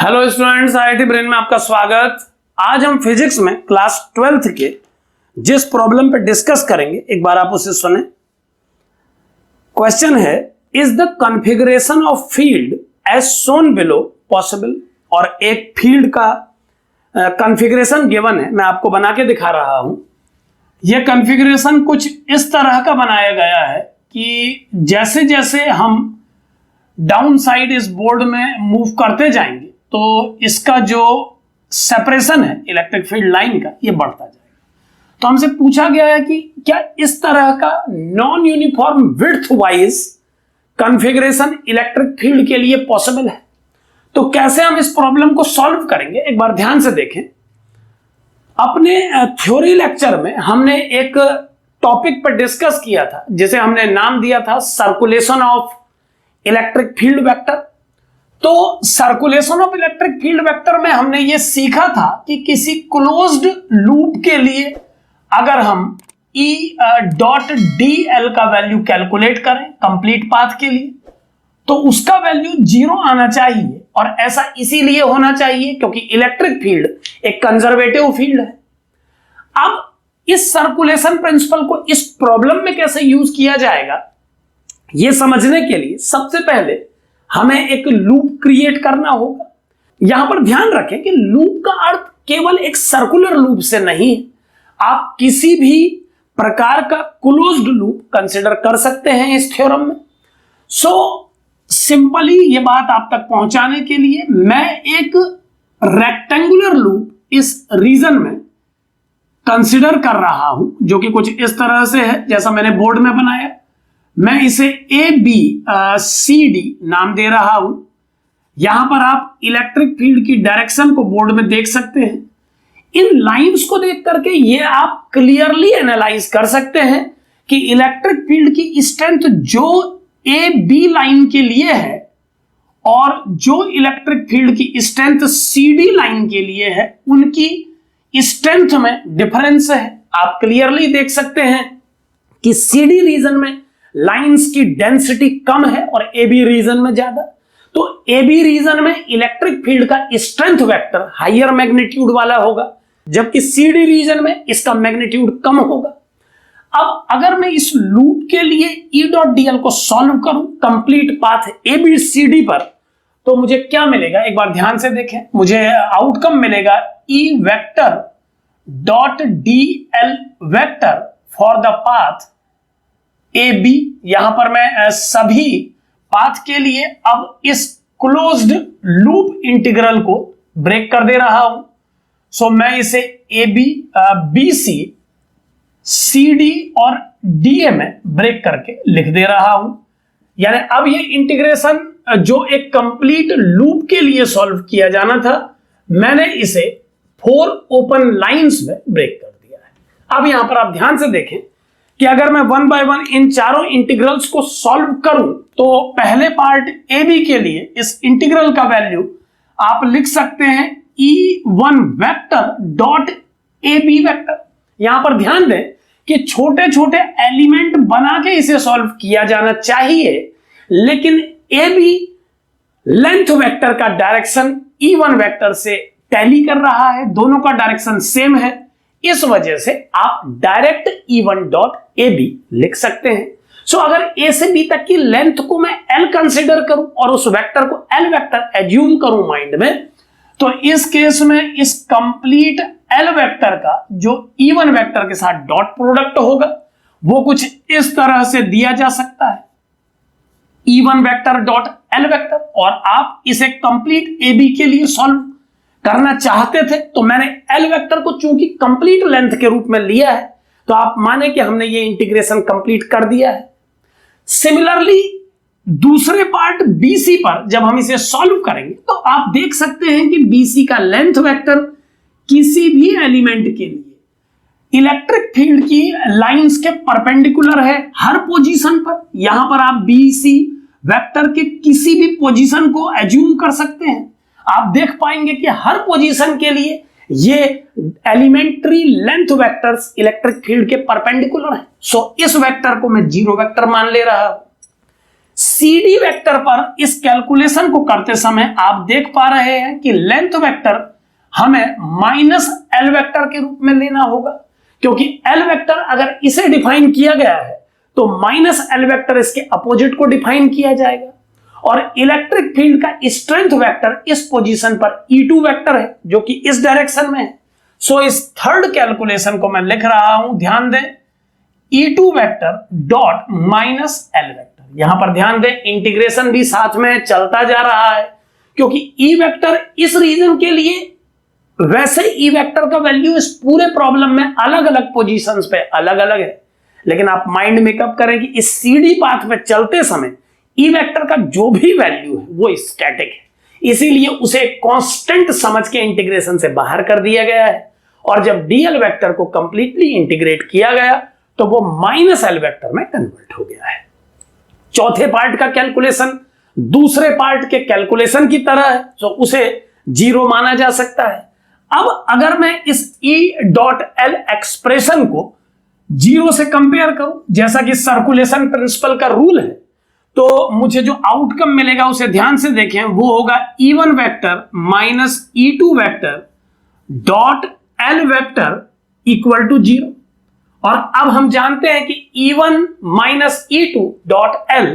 Hello students, IIT brain में आपका स्वागत। आज हम फिजिक्स में क्लास 12th के जिस प्रॉब्लम पे डिस्कस करेंगे, एक बार आप उसे सुने। क्वेश्चन है, is the configuration of field as shown below possible. और एक फील्ड का कॉन्फ़िगरेशन गिवन है, मैं आपको बना के दिखा रहा हूं। यह कॉन्फ़िगरेशन कुछ इस तरह का बनाया गया है कि जैसे जैसे हम डाउन साइड इस बोर्ड में मूव करते जाएंगे तो इसका जो सेपरेशन है इलेक्ट्रिक फील्ड लाइन का, ये बढ़ता जाएगा। तो हमसे पूछा गया है कि क्या इस तरह का non uniform width wise configuration electric field के लिए पॉसिबल है। तो कैसे हम इस प्रॉब्लम को सॉल्व करेंगे, एक बार ध्यान से देखें। अपने थ्योरी लेक्चर में हमने एक टॉपिक पर डिस्कस किया था जिसे हमने नाम दिया था circulation of electric field vector. तो circulation of electric field vector में हमने यह सीखा था कि किसी क्लोज्ड लूप के लिए अगर हम E डॉट dl का वैल्यू कैलकुलेट करें कंप्लीट पाथ के लिए, तो उसका वैल्यू 0 आना चाहिए। और ऐसा इसीलिए होना चाहिए क्योंकि इलेक्ट्रिक फील्ड एक कंजर्वेटिव फील्ड है। अब इस सर्कुलेशन प्रिंसिपल को इस प्रॉब्लम में कैसे यूज किया जाएगा, यह समझने के लिए सबसे पहले हमें एक लूप क्रिएट करना होगा। यहां पर ध्यान रखें कि लूप का अर्थ केवल एक सर्कुलर लूप से नहीं है, आप किसी भी प्रकार का क्लोज्ड लूप कंसीडर कर सकते हैं इस थ्योरम में। सो सिंपली ये बात आप तक पहुंचाने के लिए मैं एक रेक्टेंगुलर लूप इस रीजन में कंसीडर कर रहा हूं, जो कि कुछ इस तरह से है जैसा मैंने बोर्ड में बनाया। मैं इसे ABCD नाम दे रहा हूं। यहां पर आप इलेक्ट्रिक फील्ड की डायरेक्शन को बोर्ड में देख सकते हैं। इन लाइंस को देख करके ये आप क्लियरली एनालाइज कर सकते हैं कि इलेक्ट्रिक फील्ड की स्ट्रेंथ जो AB लाइन के लिए है और जो इलेक्ट्रिक फील्ड की स्ट्रेंथ CD लाइन के लिए है, उनकी स्ट्रेंथ में डिफरेंस है। आप क्लियरली देख सकते हैं कि CD रीजन में लाइंस की डेंसिटी कम है और AB रीजन में ज्यादा। तो AB रीजन में इलेक्ट्रिक फील्ड का स्ट्रेंथ वेक्टर हायर मैग्नीट्यूड वाला होगा, जबकि CD रीजन में इसका मैग्नीट्यूड कम होगा। अब अगर मैं इस लूप के लिए E डॉट dl को सॉल्व करूं कंप्लीट पाथ ABCD पर, तो मुझे क्या मिलेगा, एक बार ध्यान से देखें। मुझे आउटकम मिलेगा E vector dot dl vector for the path AB। यहां पर मैं सभी पाथ के लिए अब इस क्लोज्ड लूप इंटीग्रल को ब्रेक कर दे रहा हूं। सो मैं इसे AB, BC, CD और DA में ब्रेक करके लिख दे रहा हूं। यानी अब ये इंटीग्रेशन जो एक कंप्लीट लूप के लिए सॉल्व किया जाना था, मैंने इसे 4 ओपन लाइंस में ब्रेक कर दिया है। अब यहां पर आप ध्यान से देखें कि अगर मैं 1 बाय 1 इन चारों इंटीग्रल्स को सॉल्व करूं, तो पहले पार्ट AB के लिए इस इंटीग्रल का वैल्यू आप लिख सकते हैं E1 vector dot AB vector. यहां पर ध्यान दें कि छोटे छोटे एलिमेंट बना के इसे सॉल्व किया जाना चाहिए, लेकिन AB लेंथ वेक्टर का डायरेक्शन E1 वेक्टर से टैली कर रहा है, दोनों का डायरेक्शन सेम है। इस वजह से आप डायरेक्ट E1 डॉट AB लिख सकते हैं। सो अगर A से B तक की लेंथ को मैं L कंसीडर करूं और उस वेक्टर को L वेक्टर एज्यूम करूं माइंड में, तो इस केस में इस कंप्लीट L वेक्टर का जो E1 वेक्टर के साथ डॉट प्रोडक्ट होगा वो कुछ इस तरह से दिया जा सकता है, E1 vector dot L vector. और आप इसे कंप्लीट AB के लिए सॉल्व करना चाहते थे, तो मैंने L वेक्टर को चूंकि कंप्लीट लेंथ के रूप में लिया है, तो आप माने कि हमने ये इंटीग्रेशन कंप्लीट कर दिया है। सिमिलरली दूसरे पार्ट BC पर जब हम इसे सॉल्व करेंगे, तो आप देख सकते हैं कि BC का लेंथ वेक्टर किसी भी एलिमेंट के लिए इलेक्ट्रिक फील्ड की लाइंस के परपेंडिकुलर है हर पोजीशन पर। यहां पर आप BC वेक्टर के किसी भी पोजीशन को एज्यूम कर सकते हैं। आप देख पाएंगे कि हर पोजीशन के लिए ये elementary length vectors electric field के परपेंडिकुलर हैं। सो इस वेक्टर को मैं 0 वेक्टर मान ले रहा हूं। CD वेक्टर पर इस कैलकुलेशन को करते समय आप देख पा रहे हैं कि लेंथ वेक्टर हमें माइनस L वेक्टर के रूप में लेना होगा, क्योंकि L वेक्टर अगर इसे डिफाइन किया गया है तो माइनस L वेक्टर इसके अपोजिट को डिफाइन किया जाएगा, और इलेक्ट्रिक फील्ड का स्ट्रेंथ वेक्टर इस पोजीशन पर E2 वेक्टर है जो कि इस डायरेक्शन में है। सो इस थर्ड कैलकुलेशन को मैं लिख रहा हूं, ध्यान दें, E2 vector dot minus L vector. यहां पर ध्यान दें, इंटीग्रेशन भी साथ में चलता जा रहा है, क्योंकि E वेक्टर इस रीजन के लिए, वैसे E वेक्टर का वैल्यू इस पूरे प्रॉब्लम में अलग अलग पोजीशंस पे अलग अलग है, लेकिन आप माइंड मेकअप करें कि इस CD पाथ में चलते समय E वेक्टर का जो भी वैल्यू है वो स्टैटिक है, इसीलिए उसे कांस्टेंट समझ के इंटीग्रेशन से बाहर कर दिया गया है, और जब DL वेक्टर को कंप्लीटली इंटीग्रेट किया गया तो वो माइनस L वेक्टर में कन्वर्ट हो गया है। चौथे पार्ट का कैलकुलेशन दूसरे पार्ट के कैलकुलेशन की तरह है, तो उसे जीरो माना जा सकता है। अब अगर मैं इस E डॉट L एक्सप्रेशन को जीरो से कंपेयर करूं, जैसा कि सर्कुलेशन प्रिंसिपल का रूल है, तो मुझे जो आउटकम मिलेगा उसे ध्यान से देखें, वो होगा E1 vector minus E2 vector dot L vector equal to zero. और अब हम जानते हैं कि E1 minus E2 dot L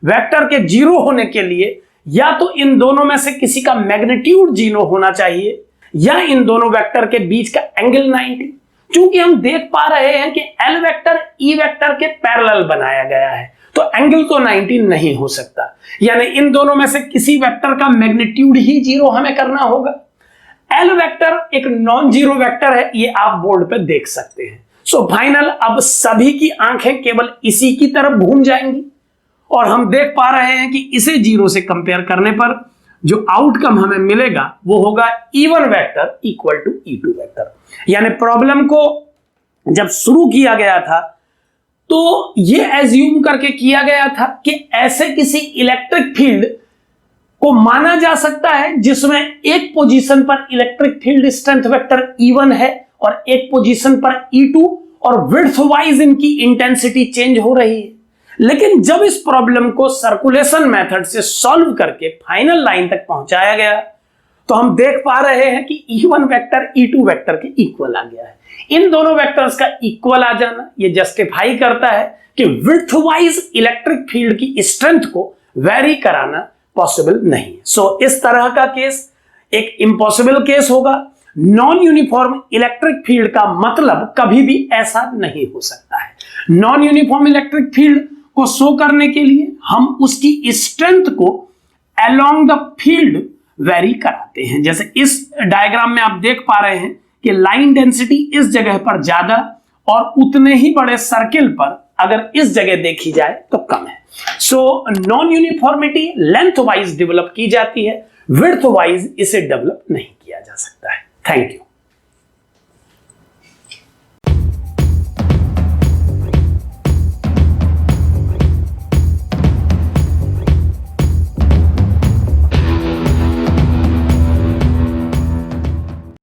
vector के जीरो होने के लिए या तो इन दोनों में से किसी का मैग्नीट्यूड जीरो होना चाहिए या इन दोनों वेक्टर के बीच का एंगल 90। चूंकि हम देख पा रहे हैं कि L वेक्टर E वेक्टर के पैरेलल बनाया गया है, तो एंगल तो 90 नहीं हो सकता, यानी इन दोनों में से किसी वेक्टर का मैग्नीट्यूड ही जीरो हमें करना होगा। L वेक्टर एक नॉन जीरो वेक्टर है, ये आप बोर्ड पे देख सकते हैं। सो फाइनल, अब सभी की आंखें केवल इसी की तरफ घूम जाएंगी, और हम देख पा रहे हैं कि इसे जीरो से कंपेयर करने पर जो आउटकम हमें मिलेगा वो होगा E1 vector equal to E2 vector. यानी प्रॉब्लम को जब शुरू किया गया था तो ये एज्यूम करके किया गया था कि ऐसे किसी इलेक्ट्रिक फील्ड को माना जा सकता है जिसमें एक पोजीशन पर electric field strength vector E1 है और एक पोजीशन पर E2, और विड्थ वाइज इनकी इंटेंसिटी चेंज हो रही है। लेकिन जब इस प्रॉब्लम को सर्कुलेशन मेथड से सॉल्व करके फाइनल लाइन तक पहुंचाया गया तो हम देख पा रहे हैं कि E1 वेक्टर E2 वेक्टर के इक्वल आ गया है। इन दोनों वेक्टर्स का इक्वल आ जाना ये जस्टिफाई करता है कि विड्थ वाइज इलेक्ट्रिक फील्ड की स्ट्रेंथ को वेरी कराना पॉसिबल नहीं है। सो इस तरह का केस एक इम्पॉसिबल केस होगा। नॉन यूनिफॉर्म इलेक्ट्रिक फील्ड का मतलब कभी भी ऐसा नहीं हो सकता है। नॉन यूनिफॉर्म इलेक्ट्रिक फील्ड को शो करने के लिए हम उसकी स्ट्रेंथ को अलोंग द फील्ड वेरी कराते हैं। जैसे इस डायग्राम में आप देख पा रहे हैं कि लाइन डेंसिटी इस जगह पर ज्यादा और उतने ही बड़े सर्किल पर अगर इस जगह देखी जाए तो कम है। So non uniformity length wise develop की जाती है, विड्थ वाइज इसे डेवलप नहीं किया जा सकता है। Thank you.